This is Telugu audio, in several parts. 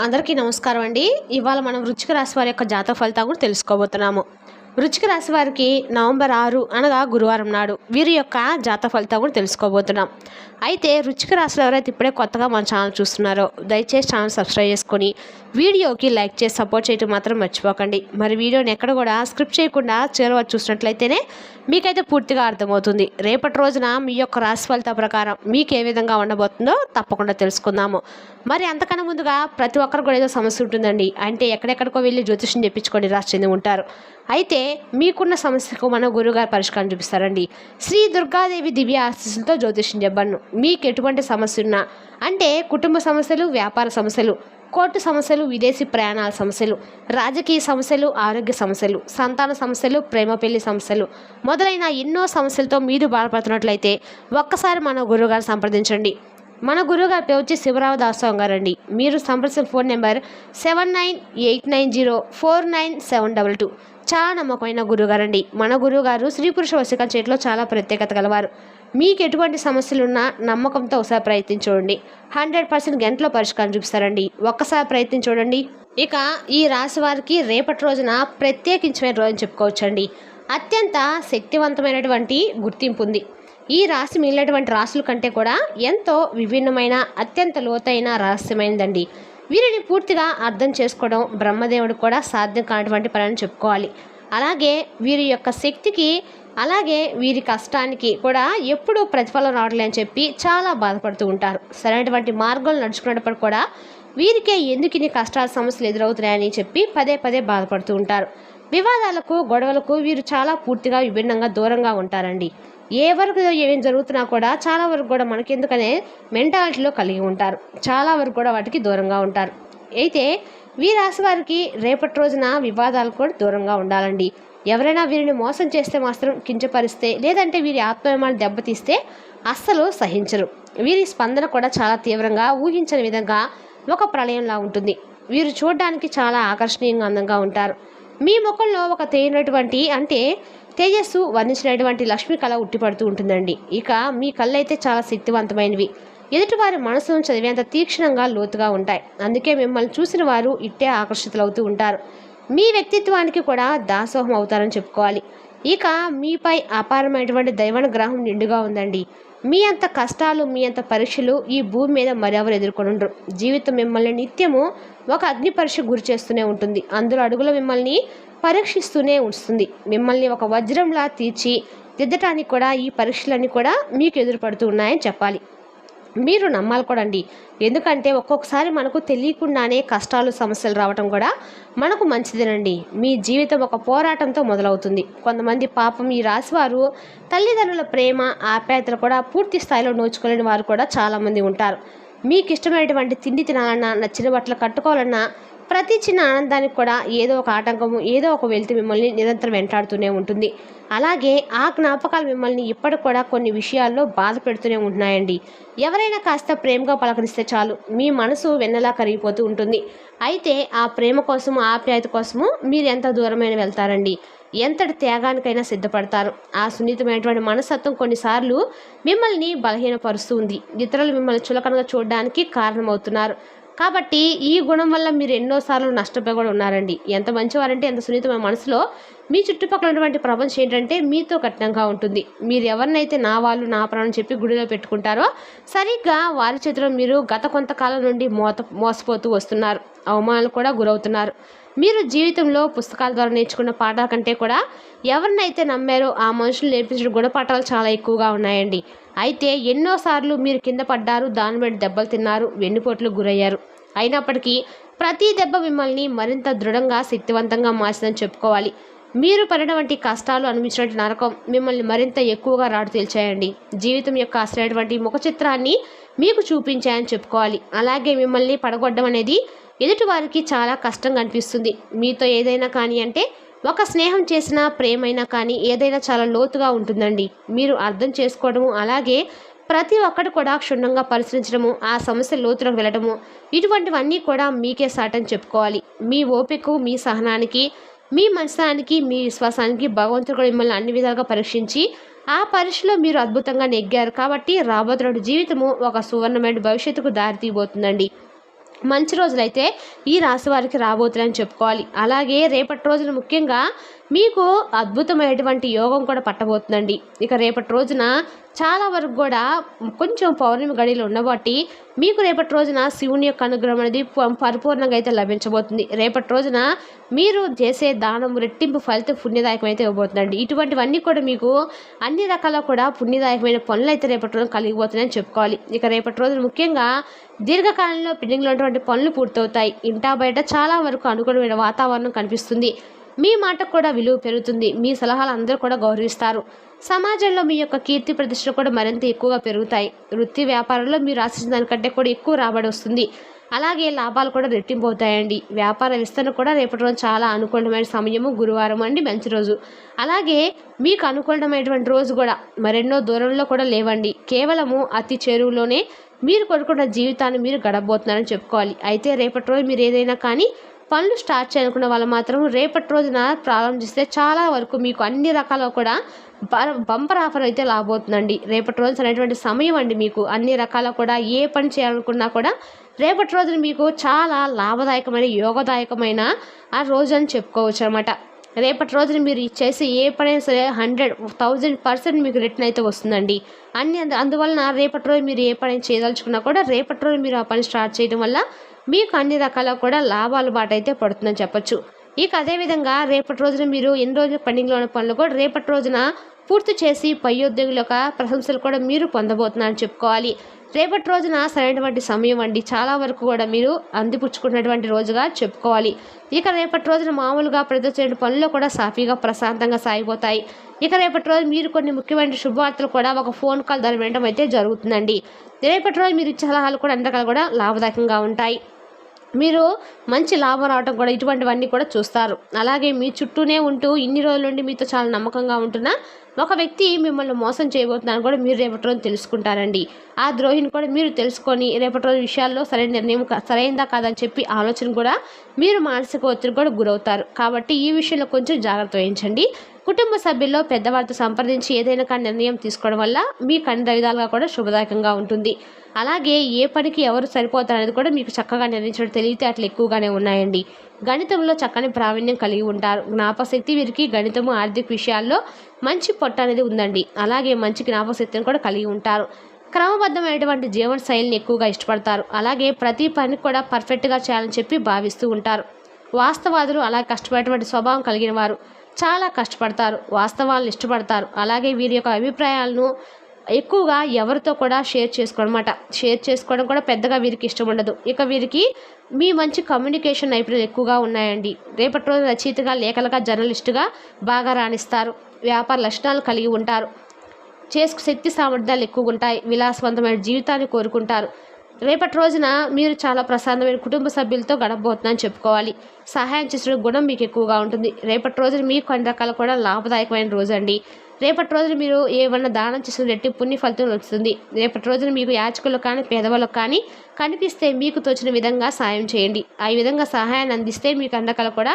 అందరికీ నమస్కారం అండి. ఇవాళ మనం వృశ్చిక రాశి వారి యొక్క జాతక ఫలితాలు కూడా తెలుసుకోబోతున్నాము. వృశ్చిక రాశి వారికి నవంబర్ 6 అనగా గురువారం నాడు వీరి యొక్క జాతక ఫలితాలు కూడా తెలుసుకోబోతున్నాం. అయితే వృశ్చిక రాశిలో ఎవరైతే ఇప్పుడే కొత్తగా మన ఛానల్ చూస్తున్నారో దయచేసి ఛానల్ సబ్స్క్రైబ్ చేసుకొని వీడియోకి లైక్ చేసి సపోర్ట్ చేయడం మాత్రం మర్చిపోకండి. మరి వీడియోని ఎక్కడ కూడా స్క్రిప్ట్ చేయకుండా చివరి వరకు చూసినట్లయితేనే మీకైతే పూర్తిగా అర్థమవుతుంది. రేపటి రోజున మీ యొక్క రాశి ఫలిత ప్రకారం మీకు ఏ విధంగా ఉండబోతుందో తప్పకుండా తెలుసుకుందాము. మరి అంతకన్నా ముందుగా ప్రతి ఒక్కరు కూడా ఏదో సమస్య ఉంటుందండి. అంటే ఎక్కడెక్కడికో వెళ్ళి జ్యోతిష్యం చెప్పించుకొని రాసి చెంది ఉంటారు. అయితే మీకున్న సమస్యకు మన గురువుగారు పరిష్కారం చూపిస్తారండి. శ్రీ దుర్గాదేవి దివ్య ఆశీస్సులతో జ్యోతిష్యం చెప్పను. మీకు ఎటువంటి సమస్య ఉన్నా అంటే కుటుంబ సమస్యలు, వ్యాపార సమస్యలు, కోర్టు సమస్యలు, విదేశీ ప్రయాణాల సమస్యలు, రాజకీయ సమస్యలు, ఆరోగ్య సమస్యలు, సంతాన సమస్యలు, ప్రేమ పెళ్లి సమస్యలు మొదలైన ఎన్నో సమస్యలతో మీరు బాధపడుతున్నట్లయితే ఒక్కసారి మన గురువుగారు సంప్రదించండి. మన గురువుగారి పేరు వచ్చి శివరావు దాసోహం గారండి. మీరు సంప్రదించిన ఫోన్ నెంబర్ 7989049722. చాలా నమ్మకమైన గురువుగారండి. మన గురువుగారు స్త్రీ పురుష వశీకరణ చేయడంలో చాలా ప్రత్యేకత గలవారు. మీకు ఎటువంటి సమస్యలున్నా నమ్మకంతో ఒకసారి ప్రయత్నించండి. 100% గంటలో పరిష్కారం చూపిస్తారండి. ఒక్కసారి ప్రయత్నించండి. ఇక ఈ రాశి వారికి రేపటి రోజున ప్రత్యేకించిన రోజు చెప్పుకోవచ్చండి. అత్యంత శక్తివంతమైనటువంటి గుర్తింపు ఉంది. ఈ రాశి మిగిలినటువంటి రాశుల కంటే కూడా ఎంతో విభిన్నమైన అత్యంత లోతైన రహస్యమైనదండి. వీరిని పూర్తిగా అర్థం చేసుకోవడం బ్రహ్మదేవుడు కూడా సాధ్యం కానటువంటి పని అని చెప్పుకోవాలి. అలాగే వీరి యొక్క శక్తికి అలాగే వీరి కష్టానికి కూడా ఎప్పుడూ ప్రతిఫలం రావట్లేదని చెప్పి చాలా బాధపడుతూ ఉంటారు. సరైనటువంటి మార్గాలు నడుచుకున్నప్పుడు కూడా వీరికే ఎందుకు ఇన్ని కష్టాల సమస్యలు ఎదురవుతున్నాయని చెప్పి పదే పదే బాధపడుతూ ఉంటారు. వివాదాలకు గొడవలకు వీరు చాలా పూర్తిగా విభిన్నంగా దూరంగా ఉంటారండి. ఏ వరకు ఏం జరుగుతున్నా కూడా చాలా వరకు కూడా మనకెందుకనే మెంటాలిటీలో కలిగి ఉంటారు. చాలా వరకు కూడా వాటికి దూరంగా ఉంటారు. అయితే వీరి రాశి వారికి రేపటి రోజున వివాదాలకు కూడా దూరంగా ఉండాలండి. ఎవరైనా వీరిని మోసం చేస్తే మాత్రం కించపరిస్తే లేదంటే వీరి ఆత్మాభిమానం దెబ్బతీస్తే అస్సలు సహించరు. వీరి స్పందన కూడా చాలా తీవ్రంగా ఊహించని విధంగా ఒక ప్రళయంలా ఉంటుంది. వీరు చూడడానికి చాలా ఆకర్షణీయంగా అందంగా ఉంటారు. మీ ముఖంలో ఒక తేనటువంటి అంటే తేజస్సు వర్ణించినటువంటి లక్ష్మి కళ ఉట్టిపడుతూ ఉంటుందండి. ఇక మీ కళ్ళు అయితే చాలా శక్తివంతమైనవి. ఎదుటివారి మనసును చదివేంత తీక్షణంగా లోతుగా ఉంటాయి. అందుకే మిమ్మల్ని చూసిన వారు ఇట్టే ఆకర్షితులవుతూ ఉంటారు. మీ వ్యక్తిత్వానికి కూడా దాసోహం అవుతారని చెప్పుకోవాలి. ఇక మీపై అపారమైనటువంటి దైవానుగ్రహం నిండుగా ఉందండి. మీ అంత కష్టాలు, మీ అంత పరీక్షలు ఈ భూమి మీద మరెవరు ఎదుర్కొనుండ్రు. జీవితం మిమ్మల్ని నిత్యము ఒక అగ్ని పరీక్ష గురి చేస్తూనే ఉంటుంది. అందులో అడుగులో మిమ్మల్ని పరీక్షిస్తూనే ఉంచుతుంది. మిమ్మల్ని ఒక వజ్రంలా తీర్చి దిద్దటానికి కూడా ఈ పరీక్షలన్నీ కూడా మీకు ఎదురుపడుతూ ఉన్నాయని చెప్పాలి. మీరు నమ్మాలి కూడా అండి. ఎందుకంటే ఒక్కొక్కసారి మనకు తెలియకుండానే కష్టాలు, సమస్యలు రావటం కూడా మనకు మంచిదేనండి. మీ జీవితం ఒక పోరాటంతో మొదలవుతుంది. కొంతమంది పాపం ఈ రాశివారు తల్లిదండ్రుల ప్రేమ, ఆప్యాయతలు కూడా పూర్తి స్థాయిలో నోచుకోలేని వారు కూడా చాలామంది ఉంటారు. మీకు ఇష్టమైనటువంటి తిండి తినాలన్నా, నచ్చిన బట్టలు కట్టుకోవాలన్నా ప్రతి చిన్న ఆనందానికి కూడా ఏదో ఒక ఆటంకము, ఏదో ఒక వెలితి మిమ్మల్ని నిరంతరం వెంటాడుతూనే ఉంటుంది. అలాగే ఆ జ్ఞాపకాలు మిమ్మల్ని ఇప్పటికి కూడా కొన్ని విషయాల్లో బాధ పెడుతూనే ఉంటున్నాయండి. ఎవరైనా కాస్త ప్రేమగా పలకరిస్తే చాలు మీ మనసు వెన్నలా కరిగిపోతూ ఉంటుంది. అయితే ఆ ప్రేమ కోసము, ఆప్యాయత కోసము మీరు ఎంత దూరమైన వెళ్తారండి. ఎంతటి త్యాగానికైనా సిద్ధపడతారు. ఆ సున్నితమైనటువంటి మనస్తత్వం కొన్నిసార్లు మిమ్మల్ని బలహీనపరుస్తూ ఉంది. ఇతరులు మిమ్మల్ని చులకనగా చూడడానికి కారణమవుతున్నారు. కాబట్టి ఈ గుణం వల్ల మీరు ఎన్నోసార్లు నష్టపోయి కూడా ఉన్నారండి. ఎంత మంచివారంటే ఎంత సున్నితమైన మనసులో మీ చుట్టుపక్కల ఉన్నటువంటి ప్రపంచం ఏంటంటే మీతో కఠినంగా ఉంటుంది. మీరు ఎవరినైతే నా వాళ్ళు, నా ప్రాణం చెప్పి గుడిలో పెట్టుకుంటారో సరిగ్గా వారి చేతిలో మీరు గత కొంతకాలం నుండి మోసపోతూ వస్తున్నారు. అవమానాలు కూడా గురవుతున్నారు. మీరు జీవితంలో పుస్తకాల ద్వారా నేర్చుకున్న పాఠాల కంటే కూడా ఎవరినైతే నమ్మారో ఆ మనుషులు నేర్పించిన గుణపాఠాలు చాలా ఎక్కువగా ఉన్నాయండి. అయితే ఎన్నోసార్లు మీరు కింద పడ్డారు, దాని మీద దెబ్బలు తిన్నారు, వెన్నుపోట్లు గురయ్యారు. అయినప్పటికీ ప్రతి దెబ్బ మిమ్మల్ని మరింత దృఢంగా, శక్తివంతంగా మార్చిందని చెప్పుకోవాలి. మీరు పడినటువంటి కష్టాలు, అనిపించినటువంటి నరకం మిమ్మల్ని మరింత ఎక్కువగా రాటు తేల్చాయండి. జీవితం యొక్క అసలైనటువంటి ముఖ చిత్రాన్ని మీకు చూపించాయని చెప్పుకోవాలి. అలాగే మిమ్మల్ని పడగొట్టడం అనేది ఎదుటి వారికి చాలా కష్టంగా అనిపిస్తుంది. మీతో ఏదైనా కానీ అంటే ఒక స్నేహం చేసిన ప్రేమైనా కానీ ఏదైనా చాలా లోతుగా ఉంటుందండి. మీరు అర్థం చేసుకోవడము, అలాగే ప్రతి ఒక్కటి కూడా క్షుణ్ణంగా పరిశీలించడము, ఆ సమస్య లోతులకు వెళ్ళడము ఇటువంటివన్నీ కూడా మీకే సాటని చెప్పుకోవాలి. మీ ఓపికకు, మీ సహనానికి, మీ మంచితనానికి, మీ విశ్వాసానికి భగవంతుడు కూడా మిమ్మల్ని అన్ని విధాలుగా పరీక్షించి ఆ పరీక్షలో మీరు అద్భుతంగా నెగ్గారు. కాబట్టి రాబోతున్న జీవితము ఒక సువర్ణమైన భవిష్యత్తుకు దారి తీయబోతుందండి. మంచి రోజులైతే ఈ రాశి వారికి రాబోతున్నాయని చెప్పుకోవాలి. అలాగే రేపటి రోజున ముఖ్యంగా మీకు అద్భుతమైనటువంటి యోగం కూడా పట్టబోతుందండి. ఇక రేపటి రోజున చాలా వరకు కూడా కొంచెం పౌర్ణమి గడియలు ఉండబట్టి మీకు రేపటి రోజున శివుని యొక్క అనుగ్రహం అనేది పరిపూర్ణంగా అయితే లభించబోతుంది. రేపటి రోజున మీరు చేసే దానం రెట్టింపు ఫలితం పుణ్యదాయకం అయితే ఇవ్వబోతుందండి. ఇటువంటివన్నీ కూడా మీకు అన్ని రకాల కూడా పుణ్యదాయకమైన పనులు అయితే రేపటి రోజున కలిగిపోతున్నాయని చెప్పుకోవాలి. ఇక రేపటి రోజున ముఖ్యంగా దీర్ఘకాలంలో పెండింగ్లో ఉన్నటువంటి పనులు పూర్తవుతాయి. ఇంటా బయట చాలా వరకు అనుకూలమైన వాతావరణం కనిపిస్తుంది. మీ మాటకు కూడా విలువ పెరుగుతుంది. మీ సలహాలు అందరూ కూడా గౌరవిస్తారు. సమాజంలో మీ యొక్క కీర్తి ప్రతిష్టలు కూడా మరింత ఎక్కువగా పెరుగుతాయి. వృత్తి వ్యాపారంలో మీరు ఆశించిన దానికంటే కూడా ఎక్కువ రాబడి వస్తుంది. అలాగే లాభాలు కూడా రెట్టింపు అవుతాయండి. వ్యాపార విస్తరణ కూడా రేపటి రోజు చాలా అనుకూలమైన సమయము గురువారం అండి, మంచి రోజు. అలాగే మీకు అనుకూలమైనటువంటి రోజు కూడా మరెన్నో దూరంలో కూడా లేవండి. కేవలము అతి చేరువలోనే మీరు కొనుక్కున్న జీవితాన్ని మీరు గడపబోతున్నారని చెప్పుకోవాలి. అయితే రేపటి రోజు మీరు ఏదైనా కానీ పనులు స్టార్ట్ చేయాలనుకున్న వాళ్ళు మాత్రం రేపటి రోజున ప్రారంభిస్తే చాలా వరకు మీకు అన్ని రకాల కూడా బంపర్ ఆఫర్ అయితే రాబోతుందండి. రేపటి రోజు అనేటువంటి సమయం అండి. మీకు అన్ని రకాల కూడా ఏ పని చేయాలనుకున్నా కూడా రేపటి రోజున మీకు చాలా లాభదాయకమైన యోగదాయకమైన ఆ రోజు అని చెప్పుకోవచ్చు అనమాట. రేపటి రోజున మీరు చేసి ఏ పనైనా సరే 100,000% మీకు రిటర్న్ అయితే వస్తుందండి. అందువలన రేపటి రోజు మీరు ఏ పని చేయదలుచుకున్నా కూడా రేపటి రోజు మీరు ఆ పని స్టార్ట్ చేయడం వల్ల మీకు అన్ని రకాల కూడా లాభాల బాట అయితే పడుతుందని చెప్పొచ్చు. ఇక అదేవిధంగా రేపటి రోజున మీరు ఎన్ని రోజులు పెండింగ్లో ఉన్న పనులు కూడా రేపటి రోజున పూర్తి చేసి పై ఉద్యోగుల యొక్క ప్రశంసలు కూడా మీరు పొందబోతున్నారని చెప్పుకోవాలి. రేపటి రోజున సరైనటువంటి సమయం అండి. చాలా వరకు కూడా మీరు అందిపుచ్చుకున్నటువంటి రోజుగా చెప్పుకోవాలి. ఇక రేపటి రోజున మామూలుగా ప్రదర్శించిన పనులు కూడా సాఫీగా ప్రశాంతంగా సాగిపోతాయి. ఇక రేపటి రోజు మీరు కొన్ని ముఖ్యమైన శుభవార్తలు కూడా ఒక ఫోన్ కాల్ ద్వారా వినడం అయితే జరుగుతుందండి. రేపటి రోజు మీరు ఇచ్చే సలహాలు కూడా అన్ని రకాలు కూడా లాభదాయకంగా ఉంటాయి. మీరు మంచి లాభం రావడం కూడా ఇటువంటివన్నీ కూడా చూస్తారు. అలాగే మీ చుట్టూనే ఉంటూ ఇన్ని రోజుల నుండి మీతో చాలా నమ్మకంగా ఉంటున్న ఒక వ్యక్తి మిమ్మల్ని మోసం చేయబోతున్నారని కూడా మీరు రేపటి రోజు తెలుసుకుంటారండి. ఆ ద్రోహిని కూడా మీరు తెలుసుకొని రేపటి రోజు విషయాల్లో సరైన నిర్ణయం సరైనదా కాదని చెప్పి ఆలోచన కూడా మీరు మానసిక ఒత్తిడి కూడా గురవుతారు. కాబట్టి ఈ విషయంలో కొంచెం జాగ్రత్త వహించండి. కుటుంబ సభ్యుల్లో పెద్దవారితో సంప్రదించి ఏదైనా కానీ నిర్ణయం తీసుకోవడం వల్ల మీకు అన్ని విధాలుగా కూడా శుభదాయకంగా ఉంటుంది. అలాగే ఏ పనికి ఎవరు సరిపోతారనేది కూడా మీకు చక్కగా నిర్ణయించడం తెలివితేటలు ఎక్కువగానే ఉన్నాయండి. గణితంలో చక్కని ప్రావీణ్యం కలిగి ఉంటారు. జ్ఞాపశక్తి వీరికి గణితము ఆర్థిక విషయాల్లో మంచి పొట్ట అనేది ఉందండి. అలాగే మంచి జ్ఞాపశక్తిని కూడా కలిగి ఉంటారు. క్రమబద్ధమైనటువంటి జీవన శైలిని ఎక్కువగా ఇష్టపడతారు. అలాగే ప్రతి పని కూడా పర్ఫెక్ట్గా చేయాలని చెప్పి భావిస్తూ ఉంటారు. వాస్తవాదులు అలా కష్టపడేటువంటి స్వభావం కలిగిన వారు చాలా కష్టపడతారు. వాస్తవాలను ఇష్టపడతారు. అలాగే వీరి యొక్క అభిప్రాయాలను ఎక్కువగా ఎవరితో కూడా షేర్ చేసుకోవడం కూడా పెద్దగా వీరికి ఇష్టం ఉండదు. ఇక వీరికి మీ మంచి కమ్యూనికేషన్ నైపుణ్యాలు ఎక్కువగా ఉన్నాయండి. రేపటి రోజు రచయితగా, లేఖలుగా, జర్నలిస్టుగా బాగా రాణిస్తారు. వ్యాపార లక్షణాలు కలిగి ఉంటారు. శక్తి సామర్థ్యాలు ఎక్కువగా ఉంటాయి. విలాసవంతమైన జీవితాన్ని కోరుకుంటారు. రేపటి రోజున మీరు చాలా ప్రశాంతమైన కుటుంబ సభ్యులతో గడపబోతుందని చెప్పుకోవాలి. సహాయం చేసే గుణం మీకు ఎక్కువగా ఉంటుంది. రేపటి రోజున మీకు అన్ని రకాల కూడా లాభదాయకమైన రోజు అండి. రేపటి రోజున మీరు ఏమన్నా దానం చేసిన రెట్టి పుణ్య ఫలితం వస్తుంది. రేపటి రోజున మీకు యాచకులకు కానీ పేదవాళ్ళకు కానీ కనిపిస్తే మీకు తోచిన విధంగా సాయం చేయండి. ఆ విధంగా సహాయాన్ని అందిస్తే మీకు అన్ని రకాల కూడా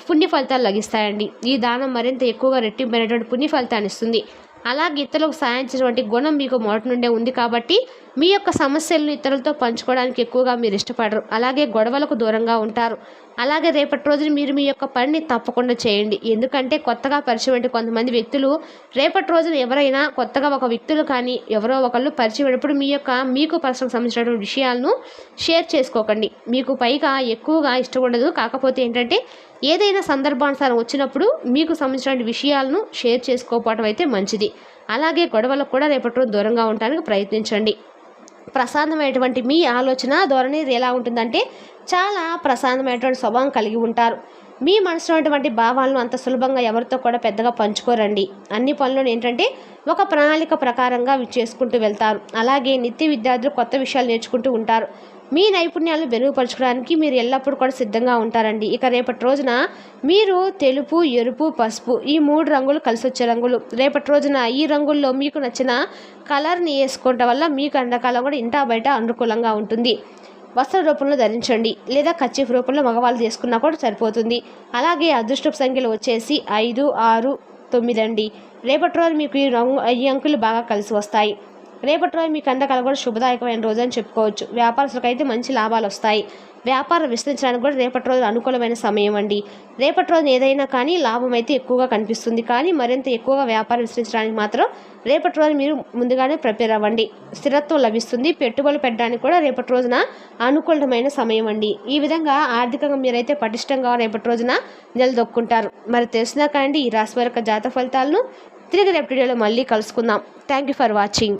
పుణ్య ఫలితాలు లభిస్తాయండి. ఈ దానం మరింత ఎక్కువగా రెట్టింపైనటువంటి పుణ్య ఫలితాన్ని ఇస్తుంది. అలాగే ఇతరులకు సాయం చేసేటువంటి గుణం మీకు మొదటి నుండే ఉంది కాబట్టి మీ యొక్క సమస్యలను ఇతరులతో పంచుకోవడానికి ఎక్కువగా మీరు ఇష్టపడరు. అలాగే గొడవలకు దూరంగా ఉంటారు. అలాగే రేపటి రోజున మీరు మీ యొక్క పనిని తప్పకుండా చేయండి. ఎందుకంటే కొత్తగా పరిచయం కొంతమంది వ్యక్తులు రేపటి రోజున ఎవరైనా కొత్తగా ఒక వ్యక్తులు కానీ ఎవరో ఒకళ్ళు పరిచయం అయినప్పుడు మీకు పర్సనల్కి సంబంధించిన విషయాలను షేర్ చేసుకోకండి. మీకు పైగా ఎక్కువగా ఇష్టం ఉండదు. కాకపోతే ఏంటంటే ఏదైనా సందర్భానుసారం వచ్చినప్పుడు మీకు సంబంధించిన విషయాలను షేర్ చేసుకోకపోవడం అయితే మంచిది. అలాగే గొడవలకు కూడా రేపటి రోజు దూరంగా ఉండడానికి ప్రయత్నించండి. ప్రశాంతమైనటువంటి మీ ఆలోచన ధోరణి ఎలా ఉంటుందంటే చాలా ప్రశాంతమైనటువంటి స్వభావం కలిగి ఉంటారు. మీ మనసులో ఉన్నటువంటి భావాలను అంత సులభంగా ఎవరితో కూడా పెద్దగా పంచుకోరండి. అన్ని పనులను ఏంటంటే ఒక ప్రణాళిక ప్రకారంగా చేసుకుంటూ వెళ్తారు. అలాగే నిత్య విద్యార్థులు కొత్త విషయాలు నేర్చుకుంటూ ఉంటారు. మీ నైపుణ్యాలను మెరుగుపరచుకోవడానికి మీరు ఎల్లప్పుడూ కూడా సిద్ధంగా ఉంటారండి. ఇక రేపటి రోజున మీరు తెలుపు, ఎరుపు, పసుపు ఈ 3 రంగులు కలిసి వచ్చే రంగులు. రేపటి రోజున ఈ రంగుల్లో మీకు నచ్చిన కలర్ని వేసుకోవడం వల్ల మీకు అన్ని రకాల కూడా ఇంటా బయట అనుకూలంగా ఉంటుంది. వస్త్ర రూపంలో ధరించండి లేదా కర్చీఫ్ రూపంలో మగవాళ్ళు చేసుకున్నా కూడా సరిపోతుంది. అలాగే అదృష్టపు సంఖ్యలు వచ్చేసి 5, 6, 9 అండి. రేపటి రోజు మీకు ఈ అంకెలు బాగా కలిసి వస్తాయి. రేపటి రోజు మీకు అన్ని రకాల కూడా శుభదాయకమైన రోజు అని చెప్పుకోవచ్చు. వ్యాపారస్తులకు అయితే మంచి లాభాలు వస్తాయి. వ్యాపారం విస్తరించడానికి కూడా రేపటి రోజు అనుకూలమైన సమయం అండి. రేపటి రోజు ఏదైనా కానీ లాభం అయితే ఎక్కువగా కనిపిస్తుంది, కానీ మరింత ఎక్కువగా వ్యాపారం విస్తరించడానికి మాత్రం రేపటి రోజు మీరు ముందుగానే ప్రిపేర్ అవ్వండి. స్థిరత్వం లభిస్తుంది. పెట్టుబడులు పెట్టడానికి కూడా రేపటి రోజున అనుకూలమైన సమయం అండి. ఈ విధంగా ఆర్థికంగా మీరైతే పటిష్టంగా రేపటి రోజున నిలదొక్కుంటారు. మరి తెలిసినా కానీ ఈ రాశి వారి యొక్క జాతక ఫలితాలను తిరిగి రేపటి వీడియోలో మళ్ళీ కలుసుకుందాం. Thank you for watching.